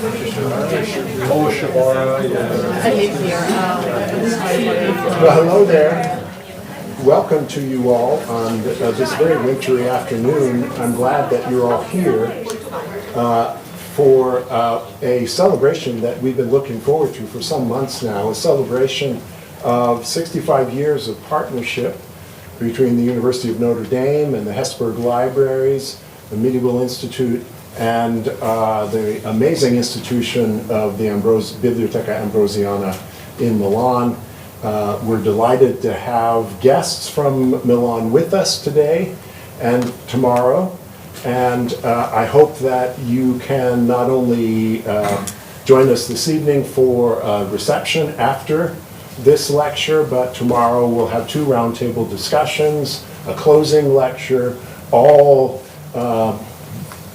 Well, hello there. Welcome to you all on this very wintry afternoon. I'm glad that you're all here for a celebration that we've been looking forward to for some months now, a celebration of 65 years of partnership between the University of Notre Dame and the Hesburgh Libraries, the Medieval Institute, and the amazing institution of the Biblioteca Ambrosiana in Milan. We're delighted to have guests from Milan with us today and tomorrow, and I hope that you can not only join us this evening for a reception after this lecture, but tomorrow we'll have two roundtable discussions, a closing lecture, all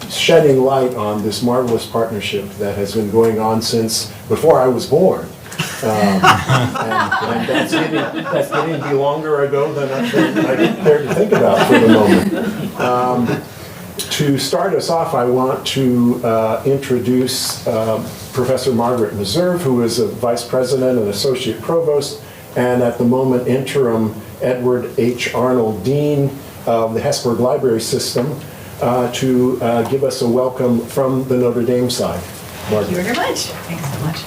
shedding light on this marvelous partnership that has been going on since before I was born. And that's getting to be longer ago than I prepared to think about for the moment. To start us off, I want to introduce Professor Margaret Meserve, who is a Vice President and Associate Provost, and at the moment Interim Edward H. Arnold, Dean of the Hesburgh Library System, to give us a welcome from the Notre Dame side. Margaret. Thank you very much. Thanks so much.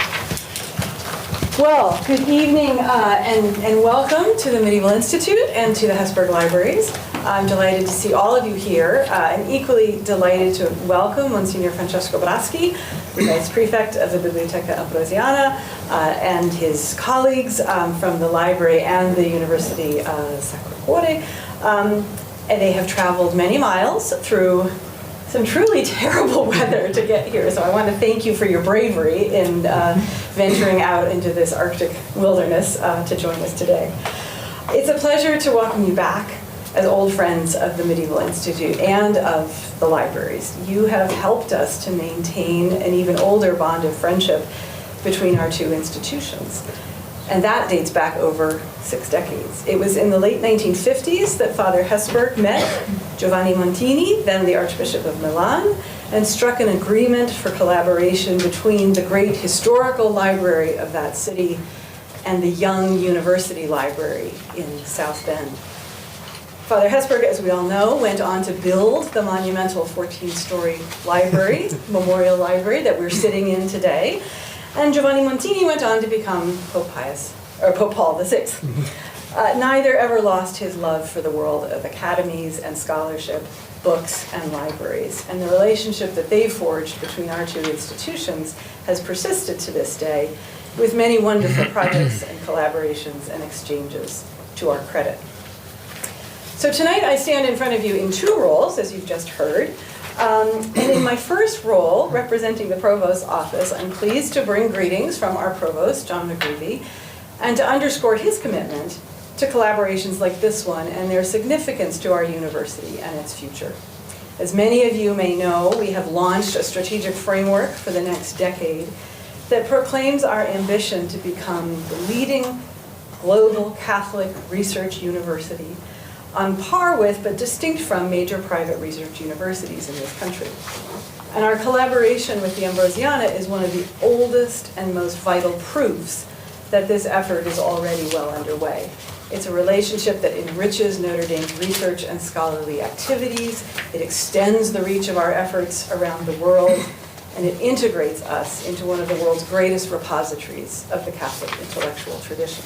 Well, good evening and welcome to the Medieval Institute and to the Hesburgh Libraries. I'm delighted to see all of you here. I'm equally delighted to welcome Monsignor Francesco Braschi, the Vice-Prefect of the Biblioteca Ambrosiana, and his colleagues from the library and the University Sacro Cuore. And they have traveled many miles through some truly terrible weather to get here. So I want to thank you for your bravery in venturing out into this Arctic wilderness to join us today. It's a pleasure to welcome you back as old friends of the Medieval Institute and of the libraries. You have helped us to maintain an even older bond of friendship between our two institutions. And that dates back over 6 decades. It was in the late 1950s that Father Hesburgh met Giovanni Montini, then the Archbishop of Milan, and struck an agreement for collaboration between the great historical library of that city and the young university library in South Bend. Father Hesburgh, as we all know, went on to build the monumental 14-story library, memorial library that we're sitting in today. And Giovanni Montini went on to become Pope Paul VI. Neither ever lost his love for the world of academies and scholarship, books and libraries. And the relationship that they forged between our two institutions has persisted to this day, with many wonderful projects and collaborations and exchanges to our credit. So tonight I stand in front of you in two roles, as you've just heard. And in my first role, representing the Provost's office, I'm pleased to bring greetings from our Provost, John McGreevy, and to underscore his commitment to collaborations like this one and their significance to our university and its future. As many of you may know, we have launched a strategic framework for the next decade that proclaims our ambition to become the leading global Catholic research university on par with, but distinct from, major private research universities in this country. And our collaboration with the Ambrosiana is one of the oldest and most vital proofs that this effort is already well underway. It's a relationship that enriches Notre Dame's research and scholarly activities, it extends the reach of our efforts around the world, and it integrates us into one of the world's greatest repositories of the Catholic intellectual tradition.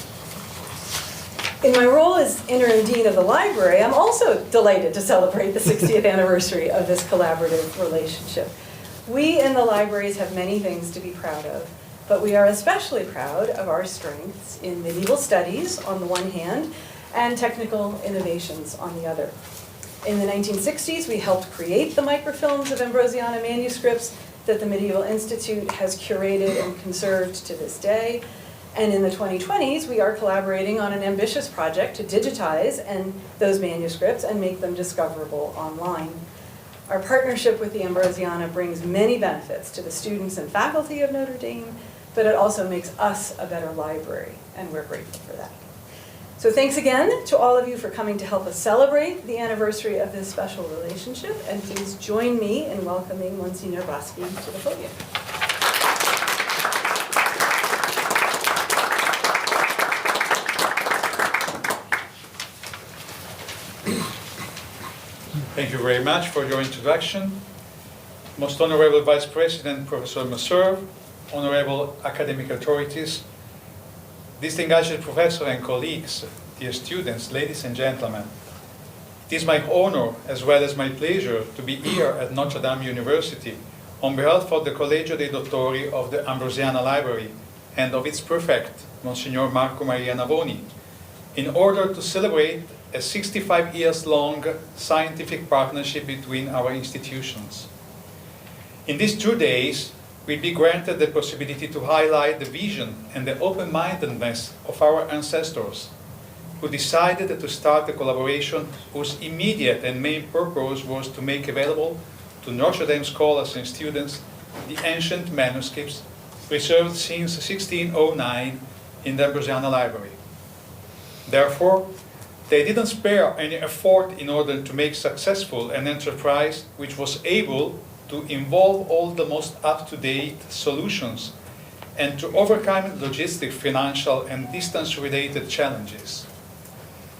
In my role as Interim Dean of the Library, I'm also delighted to celebrate the 60th anniversary of this collaborative relationship. We in the libraries have many things to be proud of, but we are especially proud of our strengths in medieval studies on the one hand, and technical innovations on the other. In the 1960s, we helped create the microfilms of Ambrosiana manuscripts that the Medieval Institute has curated and conserved to this day. And in the 2020s, we are collaborating on an ambitious project to digitize those manuscripts and make them discoverable online. Our partnership with the Ambrosiana brings many benefits to the students and faculty of Notre Dame, but it also makes us a better library, and we're grateful for that. So thanks again to all of you for coming to help us celebrate the anniversary of this special relationship, and please join me in welcoming Monsignor Braschi to the podium. Thank you very much for your introduction. Most Honorable Vice President, Professor Meserve, Honorable academic authorities, distinguished professors and colleagues, dear students, ladies and gentlemen. It is my honor as well as my pleasure to be here at Notre Dame University on behalf of the Collegio dei Dottori of the Ambrosiana Library and of its prefect, Monsignor Marco Maria Navoni, in order to celebrate a 65 years long scientific partnership between our institutions. In these 2 days, we'll be granted the possibility to highlight the vision and the open-mindedness of our ancestors, who decided to start a collaboration whose immediate and main purpose was to make available to Notre Dame scholars and students the ancient manuscripts preserved since 1609 in the Ambrosiana Library. Therefore, they didn't spare any effort in order to make successful an enterprise which was able to involve all the most up-to-date solutions and to overcome logistic, financial, and distance-related challenges.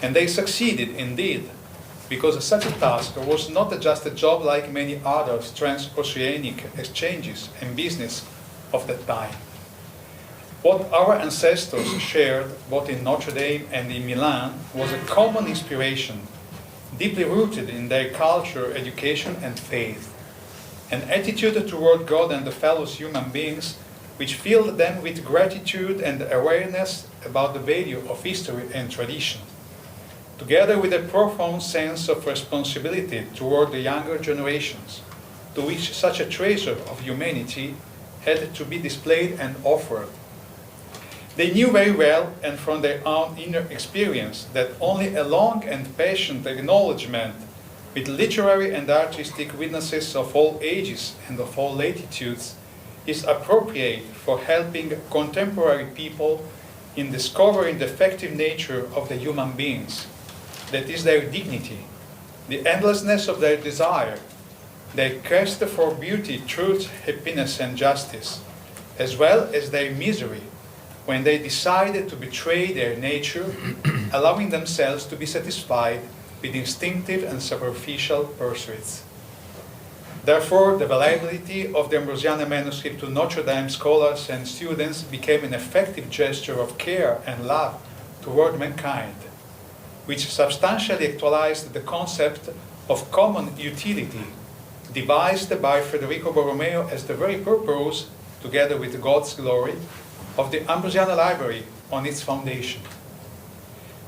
And they succeeded indeed, because such a task was not just a job like many other transoceanic exchanges and business of that time. What our ancestors shared, both in Notre Dame and in Milan, was a common inspiration, deeply rooted in their culture, education, and faith. An attitude toward God and the fellow human beings which filled them with gratitude and awareness about the value of history and tradition, together with a profound sense of responsibility toward the younger generations, to which such a treasure of humanity had to be displayed and offered. They knew very well, and from their own inner experience, that only a long and patient acknowledgement with literary and artistic witnesses of all ages and of all latitudes is appropriate for helping contemporary people in discovering the effective nature of the human beings, that is their dignity, the endlessness of their desire, their quest for beauty, truth, happiness, and justice, as well as their misery when they decided to betray their nature, allowing themselves to be satisfied with instinctive and superficial pursuits. Therefore, the availability of the Ambrosiana manuscript to Notre Dame scholars and students became an effective gesture of care and love toward mankind, which substantially actualized the concept of common utility devised by Federico Gallo as the very purpose, together with God's glory, of the Ambrosiana Library on its foundation.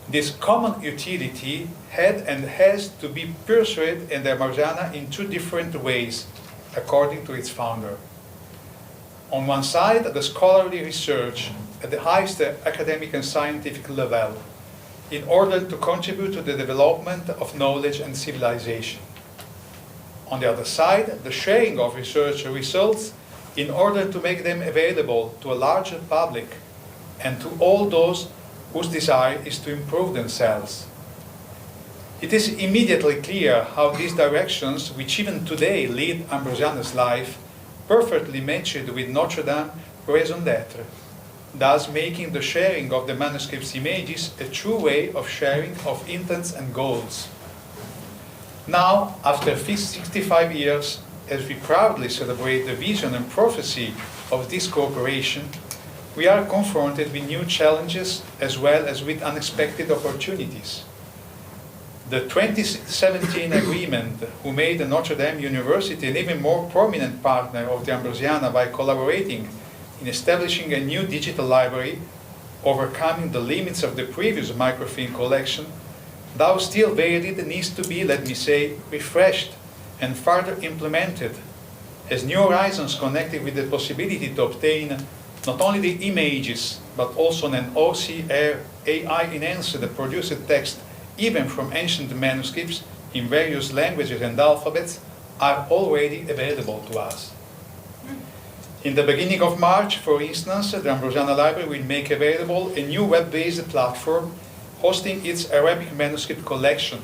This common utility had and has to be pursued in the Ambrosiana in 2 different ways, according to its founder. On one side, the scholarly research at the highest academic and scientific level, in order to contribute to the development of knowledge and civilization. On the other side, the sharing of research results in order to make them available to a larger public and to all those whose desire is to improve themselves. It is immediately clear how these directions, which even today lead Ambrosiana's life, perfectly matched with Notre Dame raison d'être, thus making the sharing of the manuscript's images a true way of sharing of intents and goals. Now, after 65 years, as we proudly celebrate the vision and prophecy of this cooperation, we are confronted with new challenges as well as with unexpected opportunities. The 2017 agreement, who made Notre Dame University an even more prominent partner of the Ambrosiana by collaborating in establishing a new digital library, overcoming the limits of the previous microfilm collection, though still varied, needs to be, let me say, refreshed and further implemented, as new horizons connected with the possibility to obtain not only the images, but also an OCR AI-enhanced produced text, even from ancient manuscripts in various languages and alphabets, are already available to us. In the beginning of March, for instance, the Ambrosiana Library will make available a new web-based platform hosting its Arabic manuscript collection,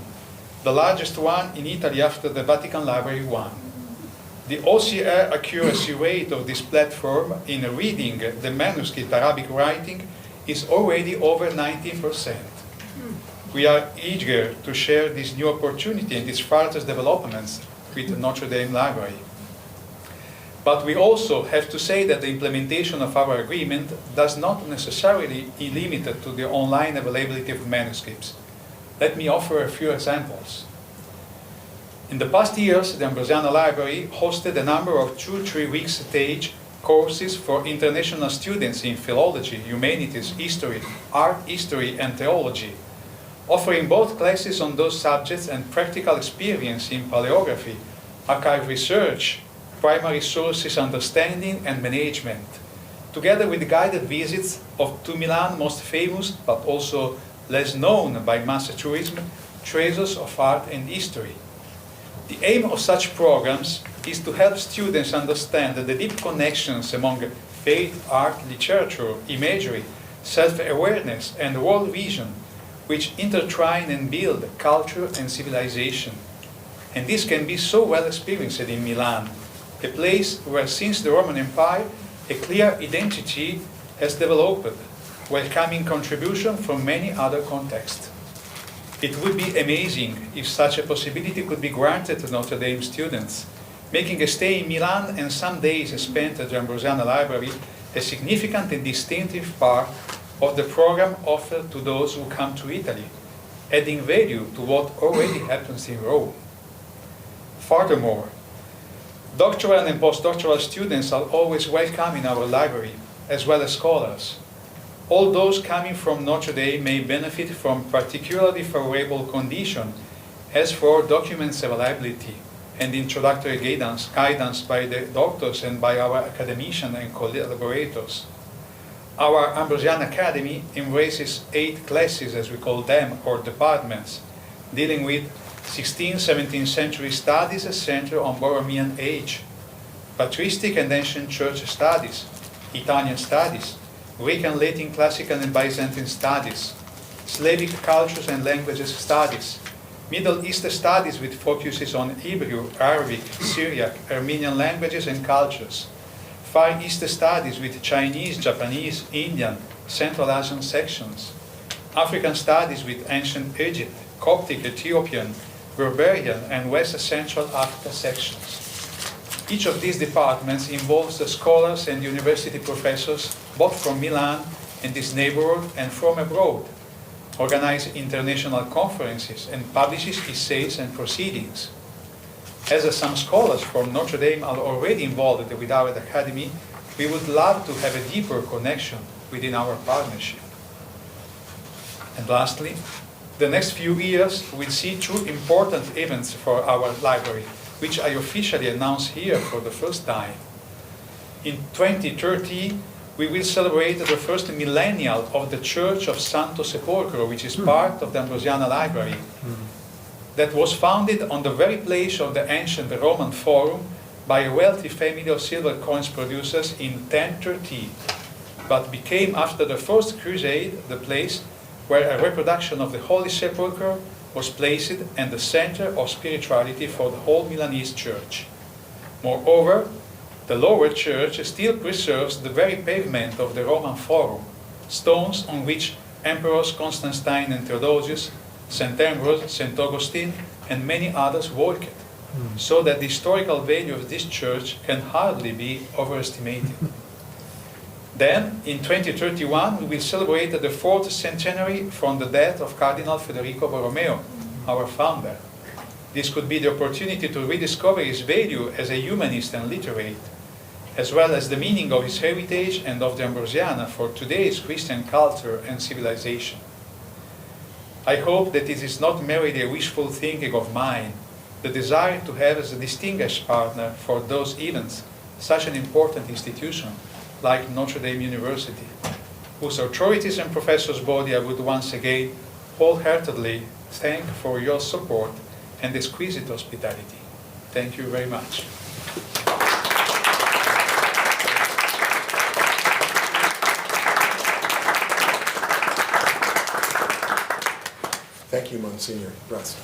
the largest one in Italy after the Vatican Library one. The OCR accuracy rate of this platform in reading the manuscript Arabic writing is already over 19%. We are eager to share this new opportunity and these further developments with the Notre Dame Library. But we also have to say that the implementation of our agreement does not necessarily be limited to the online availability of manuscripts. Let me offer a few examples. In the past years, the Ambrosiana Library hosted a number of 2-3 week stage courses for international students in philology, humanities, history, art history, and theology, offering both classes on those subjects and practical experience in paleography, archive research, primary sources understanding and management, together with guided visits to Milan's most famous but also less known by mass tourism treasures of art and history. The aim of such programs is to help students understand the deep connections among faith, art, literature, imagery, self-awareness, and world vision, which intertwine and build culture and civilization. And this can be so well experienced in Milan, a place where since the Roman Empire a clear identity has developed, welcoming contribution from many other contexts. It would be amazing if such a possibility could be granted to Notre Dame students, making a stay in Milan and some days spent at the Ambrosiana Library a significant and distinctive part of the program offered to those who come to Italy, adding value to what already happens in Rome. Furthermore, doctoral and postdoctoral students are always welcome in our library, as well as scholars. All those coming from Notre Dame may benefit from particularly favorable conditions as for documents availability and introductory guidance by the doctors and by our academicians and collaborators. Our Ambrosiana Academy embraces 8 classes, as we call them, or departments, dealing with 16th, 17th century studies centered on Borromean age, patristic and ancient church studies, Italian studies, Greek and Latin classical and Byzantine studies, Slavic cultures and languages studies, Middle East studies with focuses on Hebrew, Arabic, Syriac, Armenian languages and cultures, Far East studies with Chinese, Japanese, Indian, Central Asian sections, African studies with ancient Egypt, Coptic, Ethiopian, Berberian, and West Central Africa sections. Each of these departments involves the scholars and university professors, both from Milan and this neighborhood and from abroad, organize international conferences, and publishes essays and proceedings. As some scholars from Notre Dame are already involved with our academy, we would love to have a deeper connection within our partnership. And lastly, the next few years will see 2 important events for our library, which I officially announce here for the first time. In 2030, we will celebrate the first millennial of the Church of Santo Sepolcro, which is part of the Ambrosiana Library, that was founded on the very place of the ancient Roman Forum by a wealthy family of silver coins producers in 1030, but became after the First Crusade the place where a reproduction of the Holy Sepulchre was placed and the center of spirituality for the whole Milanese church. Moreover, the lower church still preserves the very pavement of the Roman Forum, stones on which Emperors Constantine and Theodosius, St. Ambrose, St. Augustine, and many others walked, so that the historical value of this church can hardly be overestimated. Then, in 2031, we will celebrate the 4th centenary from the death of Cardinal Federico Borromeo, our founder. This could be the opportunity to rediscover his value as a humanist and literate, as well as the meaning of his heritage and of the Ambrosiana for today's Christian culture and civilization. I hope that it is not merely a wishful thinking of mine, the desire to have as a distinguished partner for those events such an important institution like Notre Dame University, whose authorities and professors' body I would once again wholeheartedly thank for your support and exquisite hospitality. Thank you very much. Thank you, Monsignor Braschi.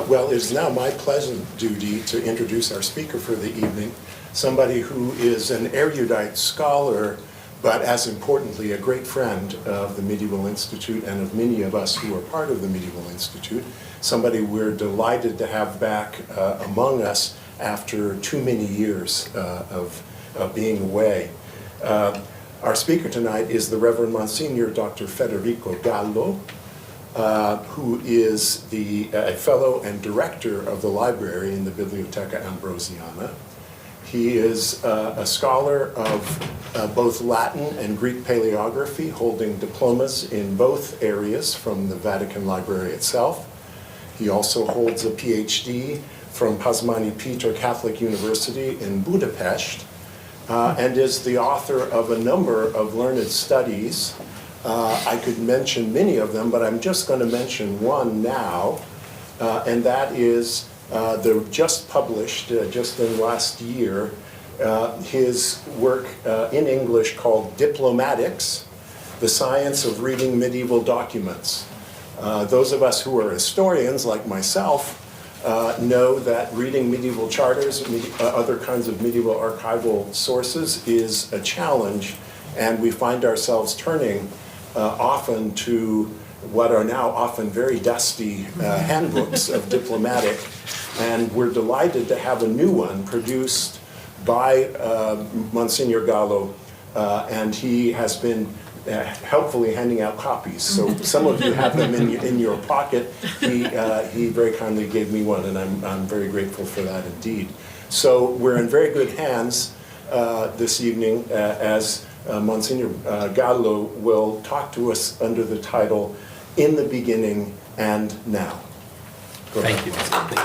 Well, it is now my pleasant duty to introduce our speaker for the evening, somebody who is an erudite scholar but as importantly, a great friend of the Medieval Institute and of many of us who are part of the Medieval Institute, somebody we're delighted to have back among us after too many years of being away. Our speaker tonight is the Reverend Monsignor Dr. Federico Gallo, who is the fellow and director of the library in the Biblioteca Ambrosiana. He is a scholar of both Latin and Greek paleography, holding diplomas in both areas from the Vatican Library itself. He also holds a PhD from Pázmány Péter Catholic University in Budapest, and is the author of a number of learned studies. I could mention many of them, but I'm just going to mention one now, and that is the just published, just in last year, his work in English called Diplomatics, The Science of Reading Medieval Documents. Those of us who are historians, like myself, know that reading medieval charters, other kinds of medieval archival sources is a challenge, and we find ourselves turning often to what are now often very dusty handbooks of diplomatic, and we're delighted to have a new one produced by Monsignor Gallo, and he has been helpfully handing out copies. So some of you have them in your pocket. He very kindly gave me one, and I'm very grateful for that indeed. So we're in very good hands this evening as Monsignor Gallo will talk to us under the title, In the Beginning and Now. Go ahead. Thank you. Thank you.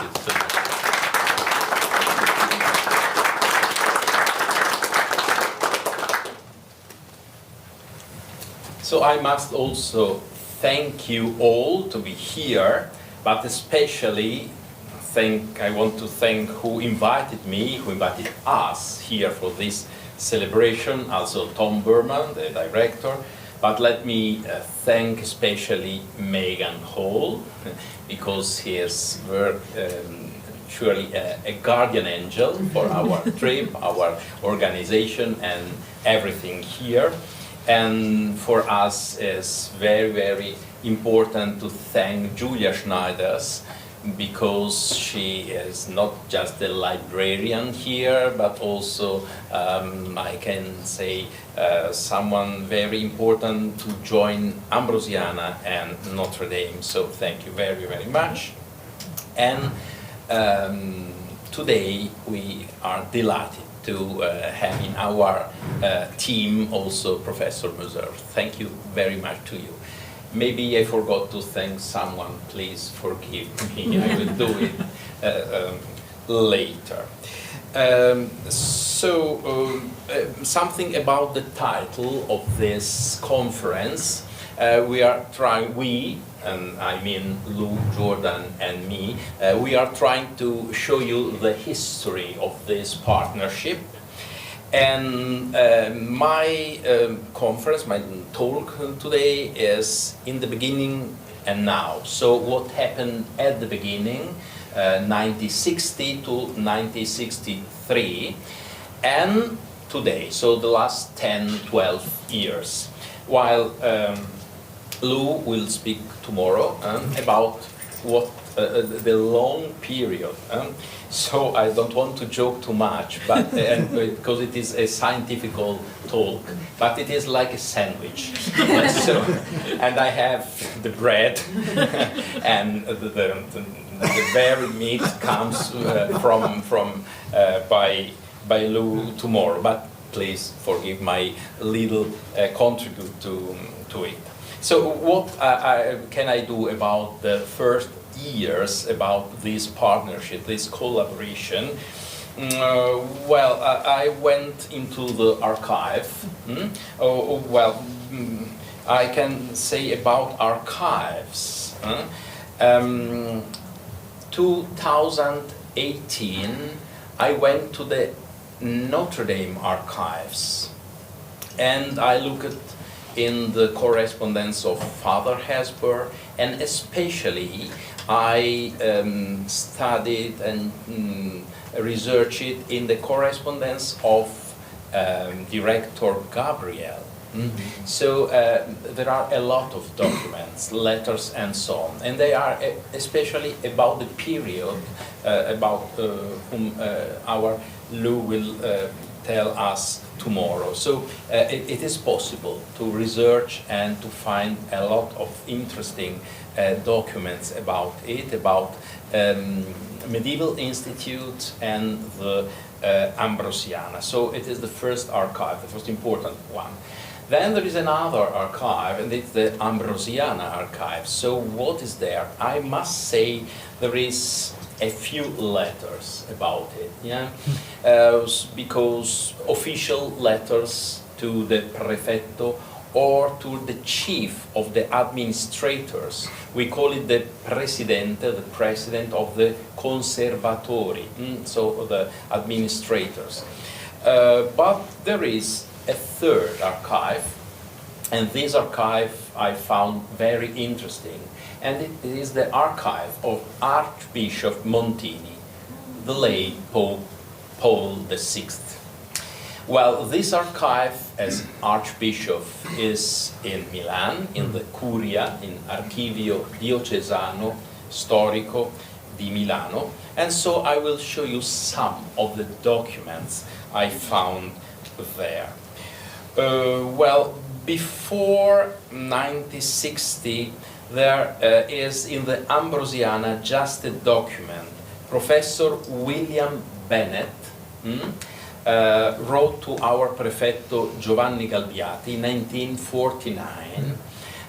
So I must also thank you all to be here, but especially I want to thank who invited me, who invited us here for this celebration, also Tom Burman, the director, but let me thank especially Megan Hall, because he has worked surely a guardian angel for our trip, our organization and everything here. And for us it's very, very important to thank Julia Schneiders, because she is not just a librarian here, but also, I can say, someone very important to join Ambrosiana and Notre Dame. So thank you very, very much. And today we are delighted to have in our team also Professor Meserve. Thank you very much to you. Maybe I forgot to thank someone, please forgive me, I will do it later. Something about the title of this conference. And I mean Lou, Jordan and me, we are trying to show you the history of this partnership. And my conference, my talk today is In the Beginning and Now. So what happened at the beginning, 1960 to 1963, and today, so the last 10, 12 years. While Lou will speak tomorrow about what the long period. So I don't want to joke too much, but because it is a scientific talk, but it is like a sandwich. So, and I have the bread, and the very meat comes by Lou tomorrow. But please forgive my little contribute to it. So what can I do about the first years about this partnership, this collaboration? I went into the archive. I can say about archives. 2018, I went to the Notre Dame archives, and I looked in the correspondence of Father Hesburgh, and especially I studied and researched in the correspondence of director Gabriel. So there are a lot of documents, letters and so on, and they are especially about the period about whom our Lou will tell us tomorrow. So it is possible to research and to find a lot of interesting documents about it, about medieval institute and the Ambrosiana. So it is the first archive, the first important one. Then there is another archive, and it's the Ambrosiana archive. So what is there? I must say there is a few letters about it, yeah, because official letters to the Prefetto or to the chief of the administrators. We call it the Presidente, the president of the Conservatori, so the administrators. But there is a third archive, and this archive I found very interesting, and it is the archive of Archbishop Montini, the late Pope Paul VI. Well, this archive as Archbishop is in Milan, in the Curia, in Archivio Diocesano Storico di Milano, and so I will show you some of the documents I found there. Well, before 1960, there is in the Ambrosiana just a document. Professor William Bennett wrote to our Prefetto Giovanni Galbiati in 1949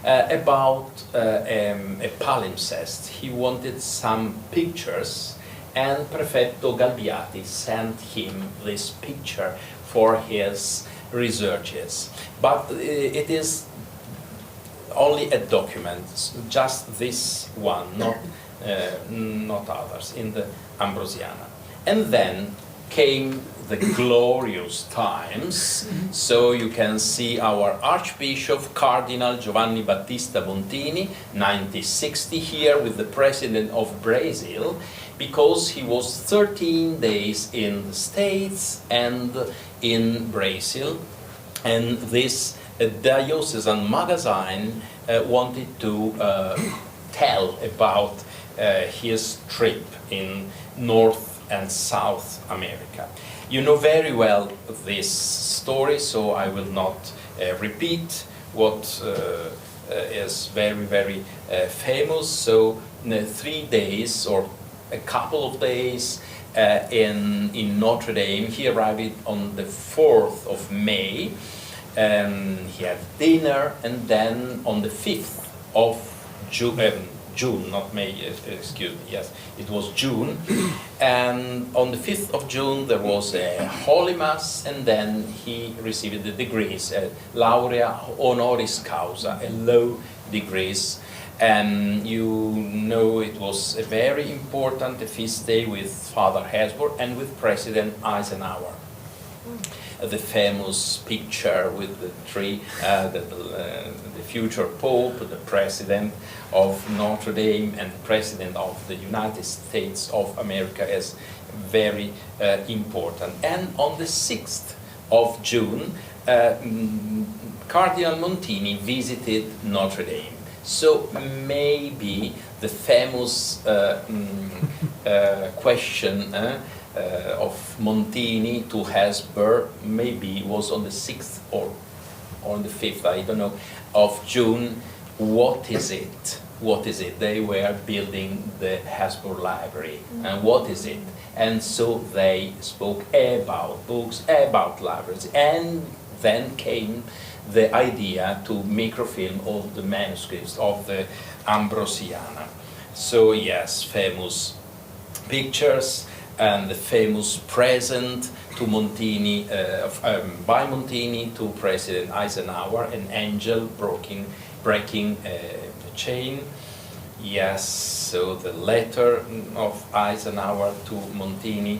about a palimpsest. He wanted some pictures, and Prefetto Galbiati sent him this picture for his researches. But it is only a document, just this one, not others, in the Ambrosiana. And then came the glorious times, so you can see our Archbishop Cardinal Giovanni Battista Montini, 1960, here with the President of Brazil, because he was 13 days in the States and in Brazil, and this diocesan magazine wanted to tell about his trip in North and South America. You know very well this story, so I will not repeat what is very, very famous. So 3 days or a couple of days in Notre Dame. He arrived on the 4th of May. He had dinner, and then on the 5th of June, not May, excuse me, yes, it was June. And on the 5th of June there was a Holy Mass, and then he received the degrees, laurea honoris causa, a low degrees. And you know it was a very important feast day with Father Hesburgh and with President Eisenhower. The famous picture with the three, the future Pope, the President of Notre Dame, and the President of the United States of America is very important. And on the 6th of June, Cardinal Montini visited Notre Dame. So maybe the famous question of Montini to Hesburgh maybe was on the 6th or on the 5th, I don't know, of June. What is it? What is it? They were building the Hesburgh Library. And what is it? And so they spoke about books, about libraries. And then came the idea to microfilm all the manuscripts of the Ambrosiana. So yes, famous pictures and the famous present to Montini, by Montini to President Eisenhower, an angel breaking a chain. Yes, so the letter of Eisenhower to Montini,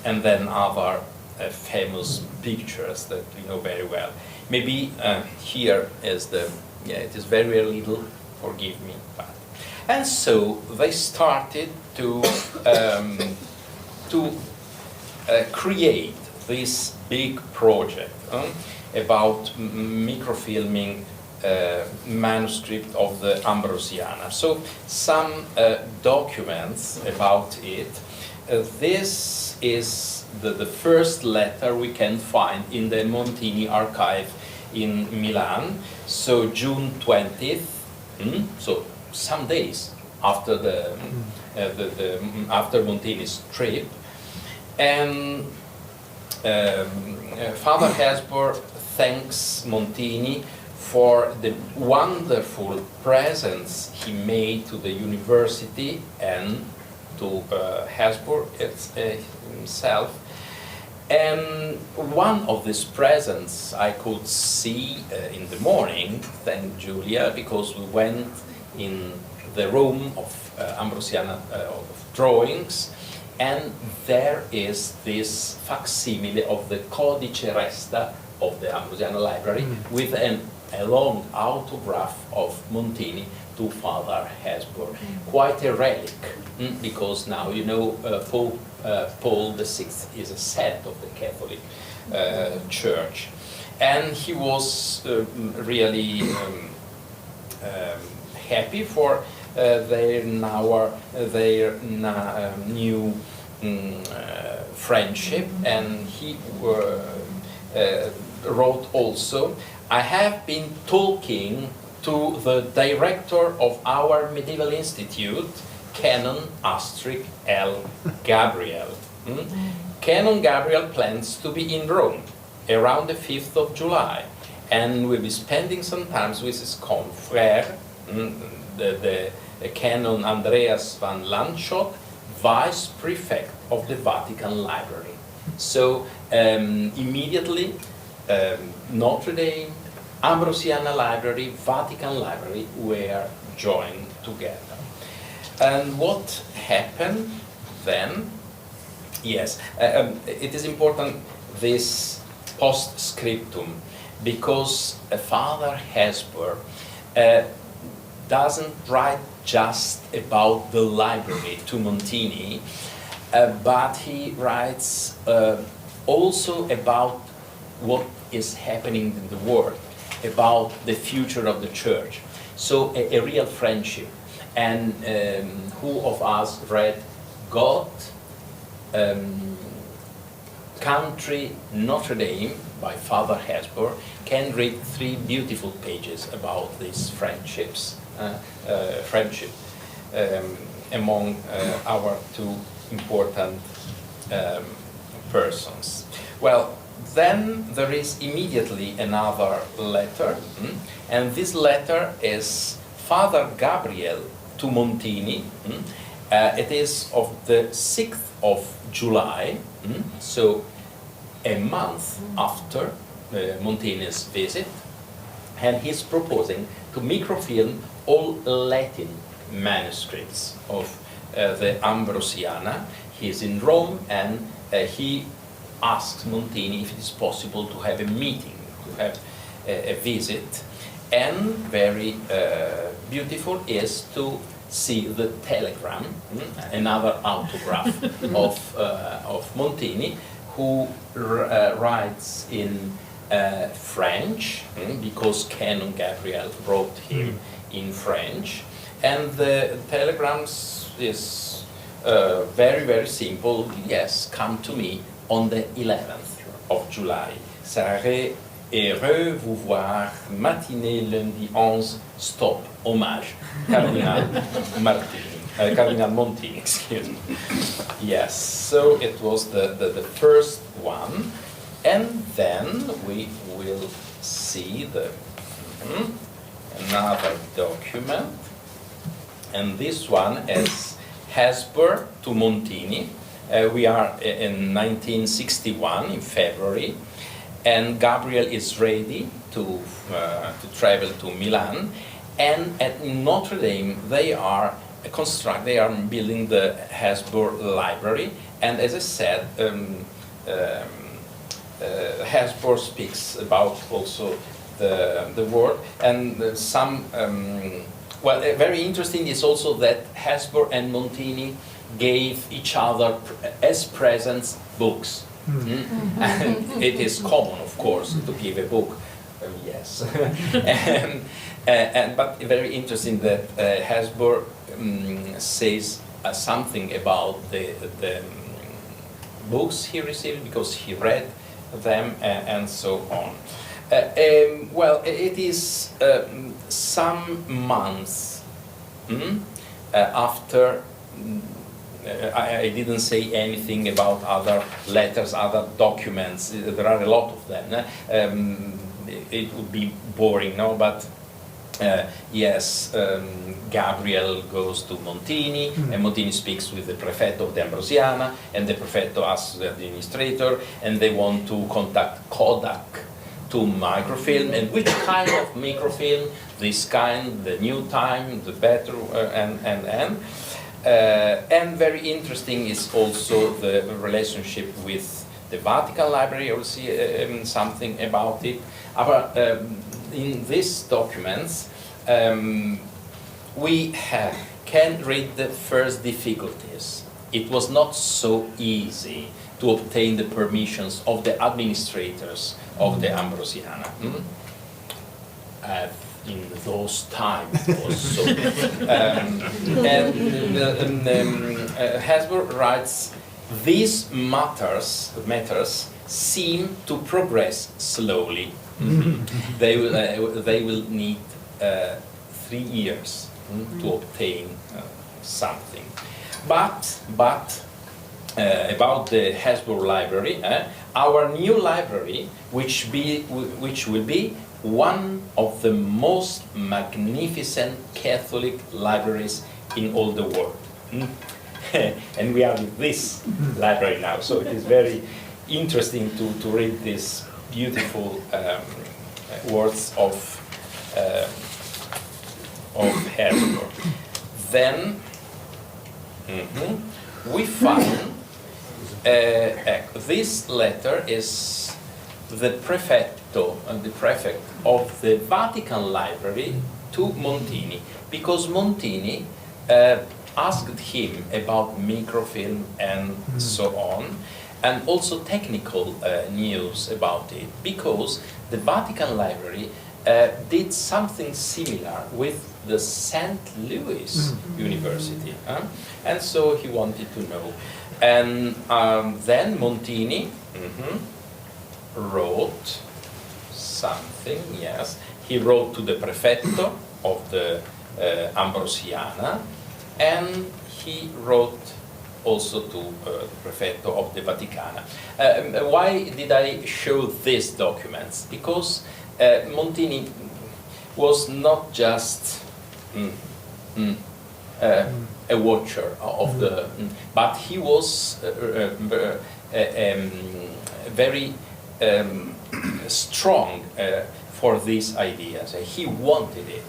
and then other famous pictures that we know very well. Maybe here is it is very little, forgive me. And so they started to create this big project about microfilming manuscript of the Ambrosiana. So some documents about it. This is the first letter we can find in the Montini archive in Milan. So June 20th, so some days after after Montini's trip, and Father Hesburgh thanks Montini for the wonderful presents he made to the university and to Hesburgh himself. And one of these presents I could see in the morning, thank Julia, because we went in the room of Ambrosiana of drawings, and there is this facsimile of the Codice Resta of the Ambrosiana Library with a long autograph of Montini to Father Hesburgh. Quite a relic, because now, you know, Pope Paul VI is a saint of the Catholic Church. And he was really happy for their new friendship, and he wrote also, I have been talking to the director of our Medieval Institute, Canon Astrid L. Gabriel. Canon Gabriel plans to be in Rome around the 5th of July, and will be spending some time with his confrère, the Canon Andreas van Landschot, Vice-Prefect of the Vatican Library. So immediately Notre Dame, Ambrosiana Library, Vatican Library were joined together. And what happened then? Yes, it is important, this postscriptum, because Father Hesburgh doesn't write just about the library to Montini, but he writes also about what is happening in the world, about the future of the church. So a real friendship. And who of us read God, Country, Notre Dame by Father Hesburgh can read 3 beautiful pages about these friendships, friendship among our 2 important persons. Well, then there is immediately another letter, and this letter is Father Gabriel to Montini. It is of the 6th of July, so a month after Montini's visit, and he's proposing to microfilm all Latin manuscripts of the Ambrosiana. He's in Rome, and he asks Montini if it is possible to have a meeting, to have a visit. And very beautiful is to see the telegram, another autograph of Montini, who writes in French, because Canon Gabriel wrote him in French. And the telegrams is very, very simple. Yes, come to me on the 11th of July. Serait heureux vous voir matinée lundi 11, stop, hommage, Cardinal Cardinal Montini, excuse me. Yes, so it was the first one, and then we will see another document, and this one is Hesburgh to Montini. We are in 1961 in February, and Gabriel is ready to travel to Milan, and at Notre Dame they are building the Hesburgh Library, and as I said, Hesburgh speaks about also the work, and some very interesting is also that Hesburgh and Montini gave each other as presents books. And it is common, of course, to give a book. Yes. But very interesting that Hesburgh says something about the books he received because he read them and so on. Well, it is some months after I didn't say anything about other letters, other documents. There are a lot of them. It would be boring, no? But yes, Gabriel goes to Montini, and Montini speaks with the Prefetto of the Ambrosiana, and the Prefetto asks the administrator, and they want to contact Kodak to microfilm, and which kind of microfilm? This kind, the new time, the better, and very interesting is also the relationship with the Vatican Library. You'll see something about it. But in these documents, we can read the first difficulties. It was not so easy to obtain the permissions of the administrators of the Ambrosiana. In those times also. Hesburgh writes, these matters seem to progress slowly. They will need 3 years to obtain something. But about the Hesburgh Library, our new library, which will be one of the most magnificent Catholic libraries in all the world. And we are in this library now, so it is very interesting to read these beautiful words of Hesburgh. Then we find this letter is the prefect of the Vatican Library to Montini, because Montini asked him about microfilm and so on, and also technical news about it, because the Vatican Library did something similar with the St. Louis University, and so he wanted to know. And then Montini wrote something, yes. He wrote to the Prefetto of the Ambrosiana, and he wrote also to the Prefetto of the Vaticana. Why did I show these documents? Because Montini was not just a watcher of the, but he was very strong for these ideas. He wanted it.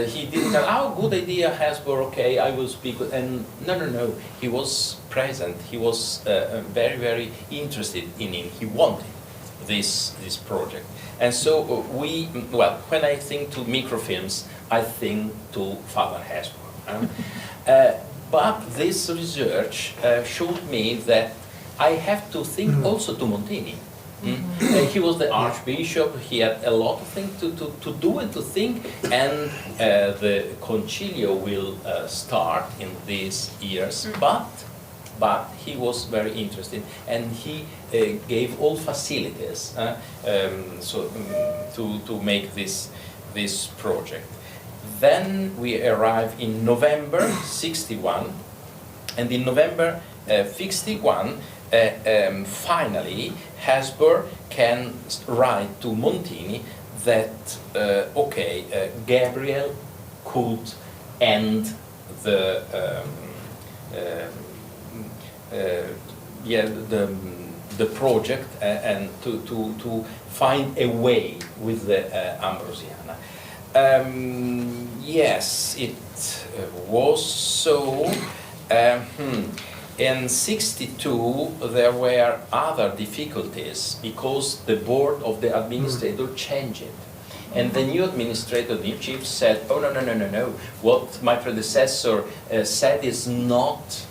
He didn't tell, oh, good idea, Hesburgh, okay, I will speak. And no. He was present. He was very, very interested in it. He wanted this project. And so when I think to microfilms, I think to Father Hesburgh. But this research showed me that I have to think also to Montini. He was the Archbishop, he had a lot of things to do and to think, and the concilio will start in these years, but he was very interested, and he gave all facilities to make this project. Then we arrive in November 61, and in November 61, finally, Hesburgh can write to Montini that Gabriel could end the project and to find a way with the Ambrosiana. Yes, it was so. In 62, there were other difficulties because the board of the administrator changed it. And the new administrator, the new chief, said, oh, no. What my predecessor said is not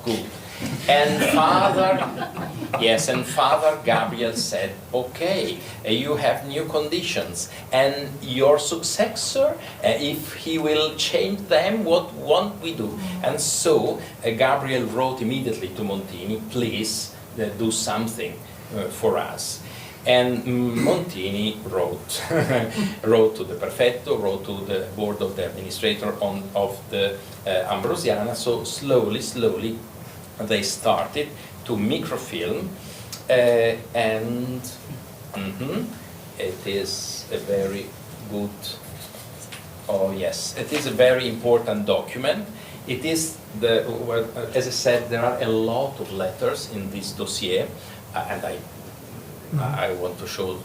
good. And Father Gabriel said, okay, you have new conditions, and your successor, if he will change them, what won't we do? And so Gabriel wrote immediately to Montini, please do something for us. And Montini wrote, wrote to the Prefetto, wrote to the board of the administrator of the Ambrosiana. So slowly they started to microfilm, and it is a very good, oh yes, it is a very important document. It is the, well, as I said, there are a lot of letters in this dossier, and I want to show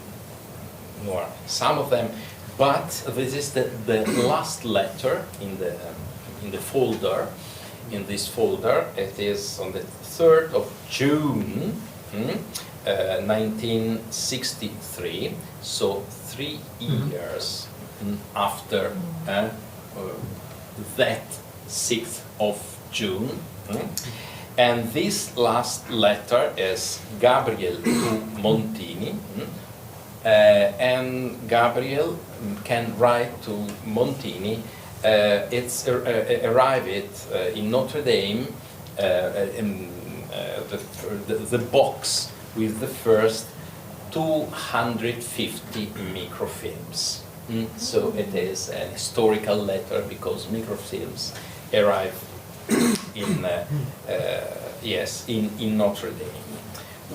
more some of them, but this is the last letter in the folder. In this folder, it is on the 3rd of June, 1963. So 3 years after that 6th of June. And this last letter is Gabriel to Montini, and Gabriel can write to Montini. It's arrived in Notre Dame, in the box with the first 250 microfilms. So it is an historical letter because microfilms arrive in in Notre Dame.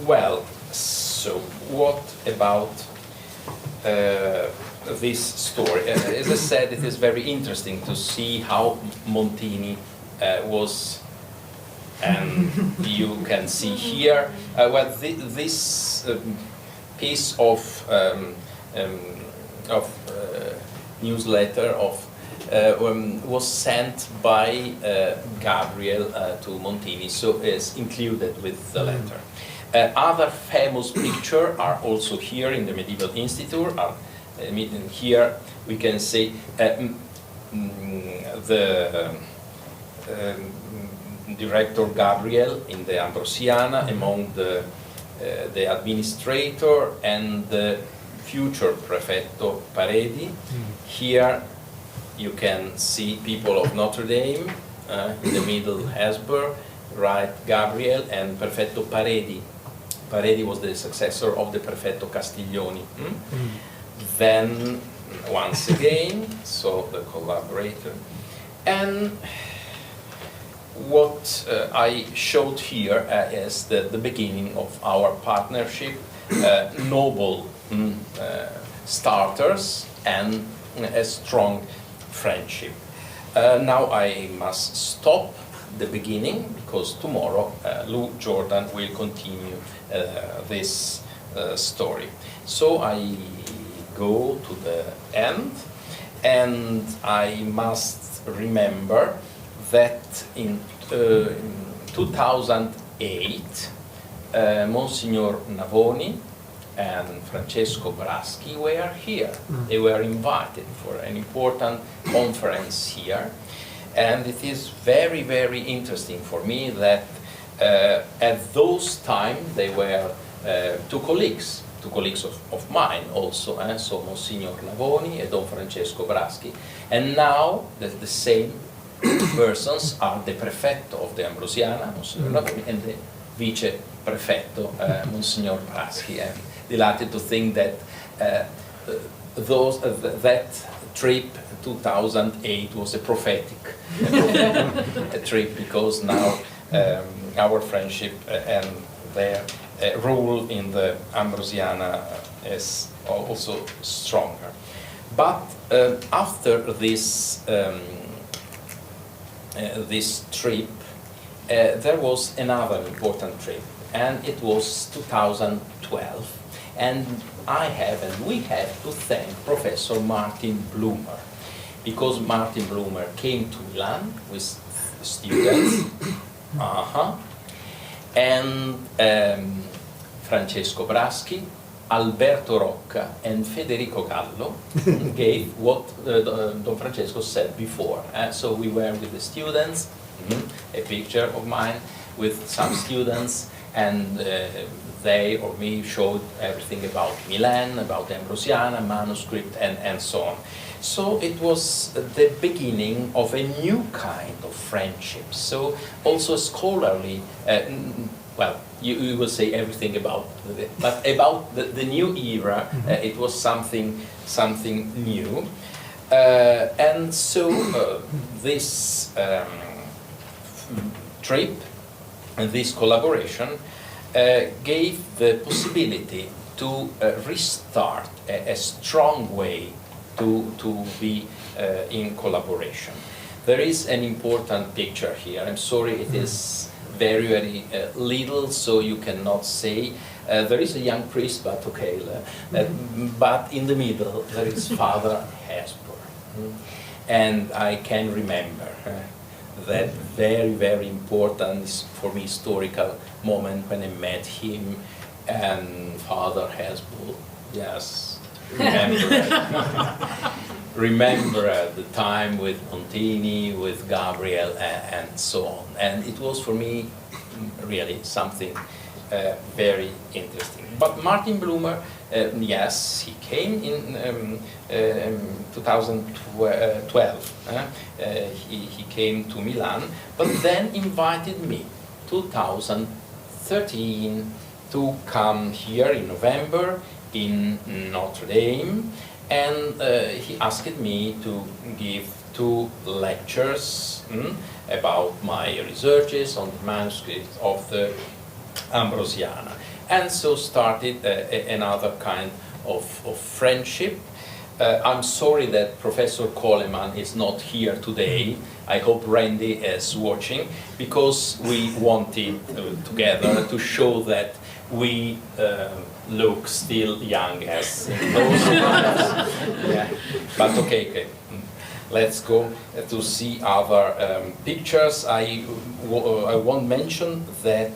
Well, so what about this story? As I said, it is very interesting to see how Montini was, and you can see here, well, this piece of newsletter was sent by Gabriel to Montini, so is included with the letter. Other famous pictures are also here in the Medieval Institute. Here we can see the director Gabriel in the Ambrosiana among the administrator and the future Prefetto Paredi. Here you can see people of Notre Dame, in the middle Hesburgh, right, Gabriel, and Prefetto Paredi. Paredi was the successor of the Prefetto Castiglioni. Then, once again, so the collaborator. And what I showed here is the beginning of our partnership, noble starters and a strong friendship. Now I must stop the beginning because tomorrow Lou Jordan will continue this story. So I go to the end, and I must remember that in 2008 Monsignor Navoni and Francesco Braschi were here. They were invited for an important conference here, and it is very, very interesting for me that at those times they were two colleagues of mine also, so Monsignor Navoni and Don Francesco Braschi, and now the same persons are the Prefetto of the Ambrosiana, Monsignor Navoni, and the Vice-Prefetto, Monsignor Braschi. I'm delighted to think that that trip 2008 was a prophetic trip, because now our friendship and their role in the Ambrosiana is also stronger. But after this this trip, there was another important trip, and it was 2012. And we have to thank Professor Martin Blumer, because Martin Blumer came to Milan with students, and Francesco Braschi, Alberto Rocca, and Federico Gallo gave what Don Francesco said before. So we were with the students, a picture of mine, with some students, and they or me showed everything about Milan, about the Ambrosiana manuscript, and so on. So it was the beginning of a new kind of friendship. So also scholarly, well, you will say everything about but about the new era, it was something new. And so this trip and this collaboration gave the possibility to restart a strong way to be in collaboration. There is an important picture here. I'm sorry, it is very little, so you cannot say. There is a young priest, but okay. But in the middle, there is Father Hesburgh. And I can remember that very important, for me, historical moment when I met him and Father Hesburgh. Yes, remember the time with Montini, with Gabriel, and so on. And it was for me really something very interesting. But Martin Blumer, yes, he came in 2012. He came to Milan, but then invited me 2013 to come here in November in Notre Dame, and he asked me to give 2 lectures about my researches on the manuscript of the Ambrosiana, and so started another kind of friendship. I'm sorry that Professor Coleman is not here today. I hope Randy is watching, because we wanted together to show that we look still young as those yeah. But okay. Let's go to see other pictures. I won't mention that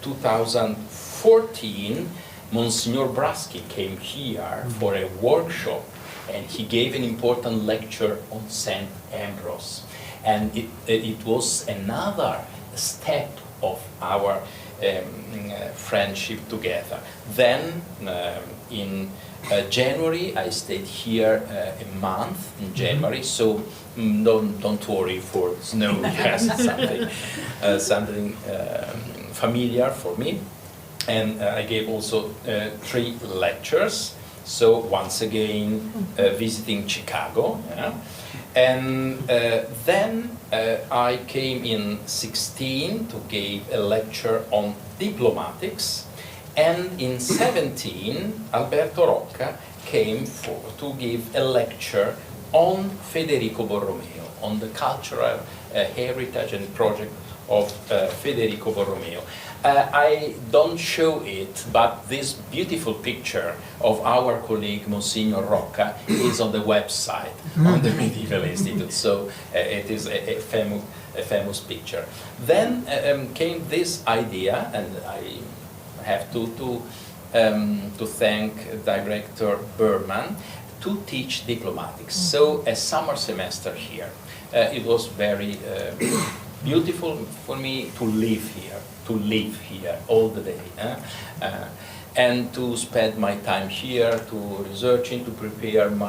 2014, Monsignor Braschi came here for a workshop, and he gave an important lecture on Saint Ambrose. And it was another step of our friendship together. Then in January, I stayed here a month in January, so don't worry for snow. Yes, something familiar for me. And I gave also 3 lectures. So once again, visiting Chicago. Yeah. And then I came in 16 to give a lecture on diplomatics. And in 17, Alberto Rocca came to give a lecture on Federico Borromeo, on the cultural heritage and project of Federico Borromeo. I don't show it, but this beautiful picture of our colleague Monsignor Rocca is on the website on the Medieval Institute, so it is a famous picture. Then came this idea, and I have to thank Director Burman, to teach diplomatics. So a summer semester here. It was very beautiful for me to live here all the day, and to spend my time here to researching, to prepare my